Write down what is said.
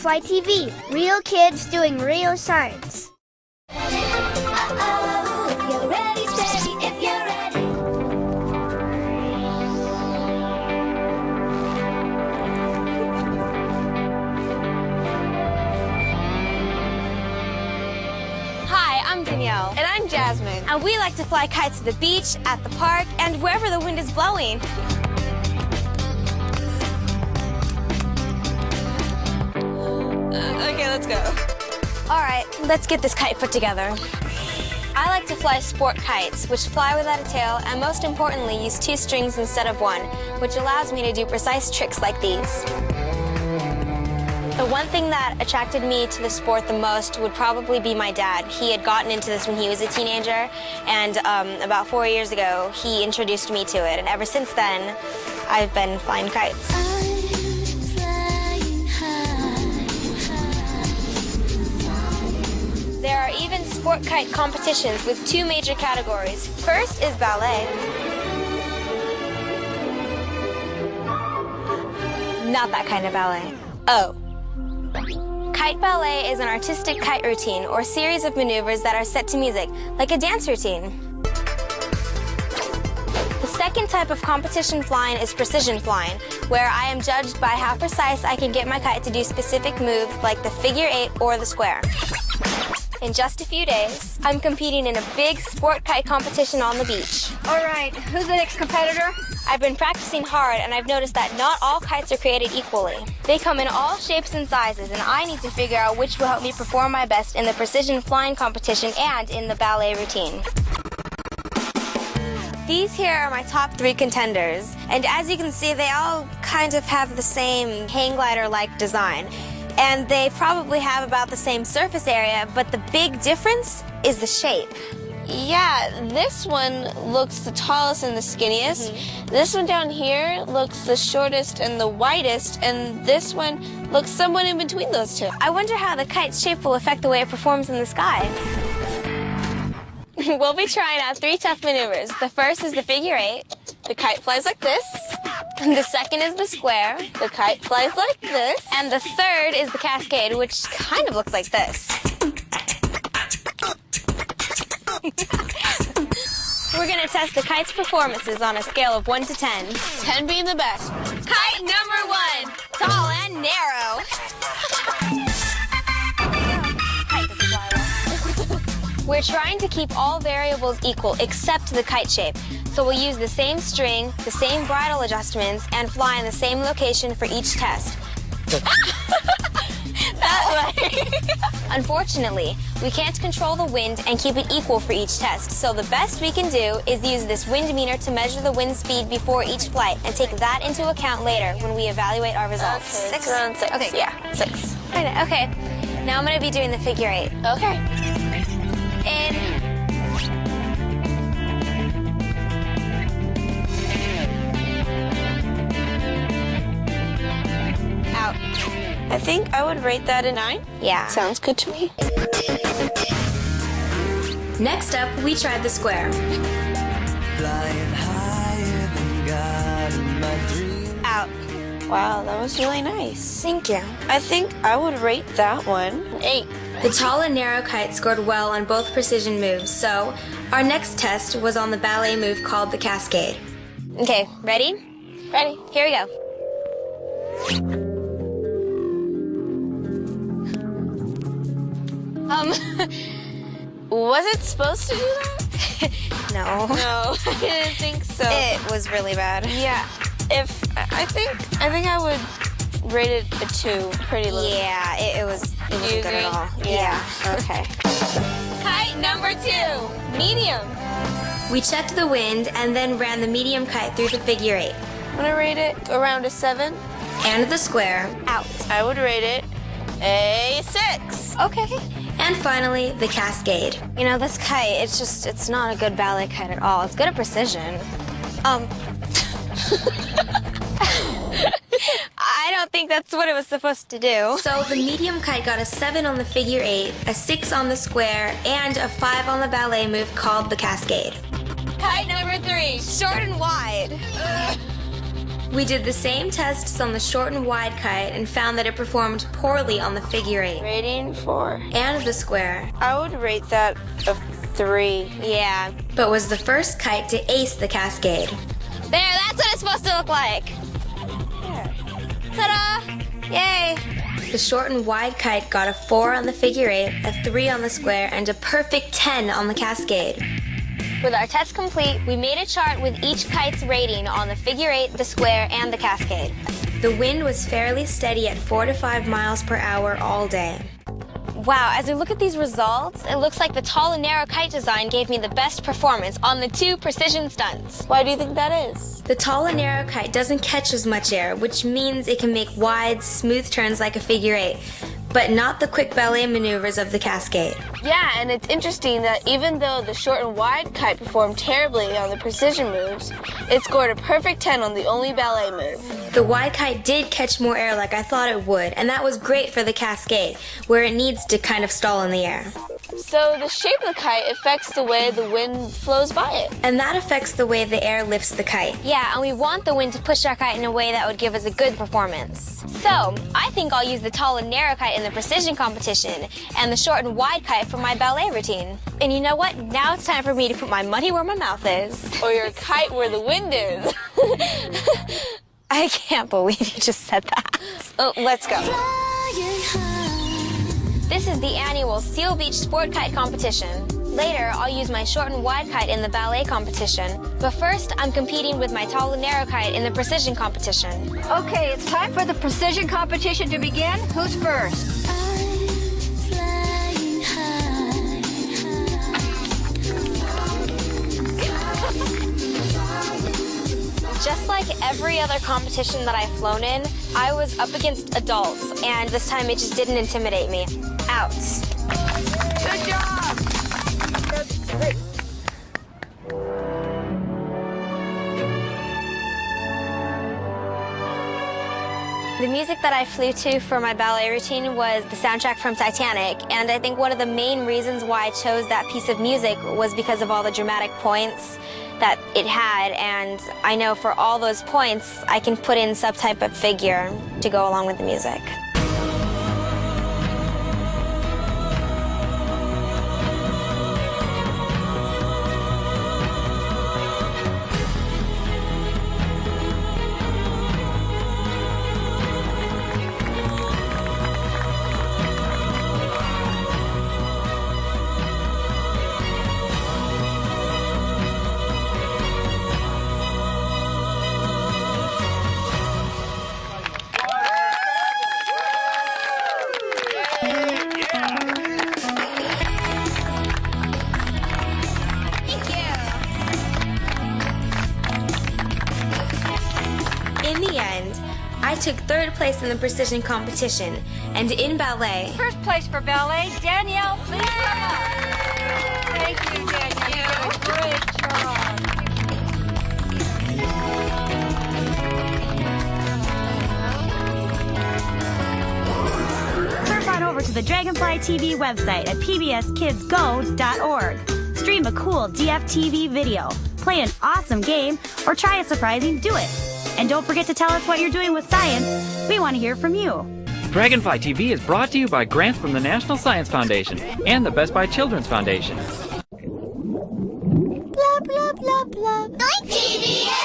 Dragonfly TV, real kids doing real science. You're ready, steady, if you're ready. Hi, I'm Danielle. And I'm Jasmine. And we like to fly kites to the beach, at the park, and wherever the wind is blowing. Okay, let's go. All right, let's get this kite put together. I like to fly sport kites, which fly without a tail, and most importantly, use 2 strings instead of 1, which allows me to do precise tricks like these. The one thing that attracted me to the sport the most would probably be my dad. He had gotten into this when he was a teenager, and about 4 years ago, he introduced me to it, and ever since then, I've been flying kites. There are even sport kite competitions with 2 major categories. First is ballet. Not that kind of ballet. Oh. Kite ballet is an artistic kite routine or series of maneuvers that are set to music, like a dance routine. The second type of competition flying is precision flying, where I am judged by how precise I can get my kite to do specific moves like the figure 8 or the square. In just a few days, I'm competing in a big sport kite competition on the beach. All right, who's the next competitor? I've been practicing hard, and I've noticed that not all kites are created equally. They come in all shapes and sizes, and I need to figure out which will help me perform my best in the precision flying competition and in the ballet routine. These here are my top 3 contenders, and as you can see, they all kind of have the same hang glider-like design. And they probably have about the same surface area, but the big difference is the shape. Yeah, this one looks the tallest and the skinniest. This one down here looks the shortest and the widest, and this one looks somewhat in between those 2. I wonder how the kite's shape will affect the way it performs in the sky. We'll be trying out 3 tough maneuvers. The first is the figure 8. The kite flies like this. The second is the square. The kite flies like this. And the third is the cascade, which kind of looks like this. We're going to test the kite's performances on a scale of 1 to 10. 10 being the best. Kite number 1, tall and narrow. We're trying to keep all variables equal except the kite shape. So we'll use the same string, the same bridle adjustments, and fly in the same location for each test. That way. Unfortunately, we can't control the wind and keep it equal for each test. So the best we can do is use this wind meter to measure the wind speed before each flight and take that into account later when we evaluate our results. Okay, 6? Around 6. Okay. Yeah, 6. Okay. Now I'm going to be doing the figure 8. Okay. In. Out. I think I would rate that a 9. Yeah. Sounds good to me. Next up, we tried the square. Flying higher than God in my dreams. Out. Wow, that was really nice. Thank you. I think I would rate that one 8. The tall and narrow kite scored well on both precision moves, so our next test was on the ballet move called the cascade. Okay, ready? Ready? Here we go. Was it supposed to do that? No. No, I didn't think so. It was really bad. Yeah. I think I would rate it a 2, pretty low. Yeah, it wasn't you good agree? at all. Yeah. Okay. Kite number 2, medium. We checked the wind and then ran the medium kite through the figure 8. I'm gonna rate it around a 7. And the square. Out. I would rate it a 6. Okay. And finally, the cascade. You know, this kite, it's not a good ballet kite at all. It's good at precision. I don't think that's what it was supposed to do. So the medium kite got a 7 on the figure 8, a 6 on the square, and a 5 on the ballet move called the cascade. Kite number 3, Short and wide. We did the same tests on the short and wide kite and found that it performed poorly on the figure 8 Rating 4. and the square. I would rate that a 3. Yeah, but was the first kite to ace the cascade. There, that's what it's supposed to look like. There. Ta-da! Yay! The short and wide kite got a 4 on the figure 8, a 3 on the square, and a perfect 10 on the cascade. With our test complete, we made a chart with each kite's rating on the figure 8, the square, and the cascade. The wind was fairly steady at 4 to 5 miles per hour all day. Wow, as we look at these results, it looks like the tall and narrow kite design gave me the best performance on the 2 precision stunts. Why do you think that is? The tall and narrow kite doesn't catch as much air, which means it can make wide, smooth turns like a figure 8, but not the quick ballet maneuvers of the cascade. Yeah, and it's interesting that even though the short and wide kite performed terribly on the precision moves, it scored a perfect 10 on the only ballet move. The wide kite did catch more air like I thought it would, and that was great for the cascade, where it needs to kind of stall in the air. So the shape of the kite affects the way the wind flows by it. And that affects the way the air lifts the kite. Yeah, and we want the wind to push our kite in a way that would give us a good performance. So, I think I'll use the tall and narrow kite in the precision competition, and the short and wide kite for my ballet routine. And you know what? Now it's time for me to put my money where my mouth is. Or your kite where the wind is. I can't believe you just said that. Oh, let's go. Flying high. This is the annual Seal Beach Sport Kite Competition. Later, I'll use my short and wide kite in the ballet competition. But first, I'm competing with my tall and narrow kite in the precision competition. Okay, it's time for the precision competition to begin. Who's first? I'm flying high. Just like every other competition that I've flown in, I was up against adults, and this time it just didn't intimidate me. Out. Good job! The music that I flew to for my ballet routine was the soundtrack from Titanic, and I think one of the main reasons why I chose that piece of music was because of all the dramatic points that it had, and I know for all those points, I can put in some type of figure to go along with the music. In the end, I took 3rd place in the precision competition, and in ballet, First place for ballet, Danielle, please come up. Thank you, Danielle. You did a great job. Surf on over to the Dragonfly TV website at pbskidsgo.org. Stream a cool DFTV video, play an awesome game, or try a surprising do it. And don't forget to tell us what you're doing with science. We want to hear from you. Dragonfly TV is brought to you by grants from the National Science Foundation and the Best Buy Children's Foundation. Blah, blah, blah, blah. PBS.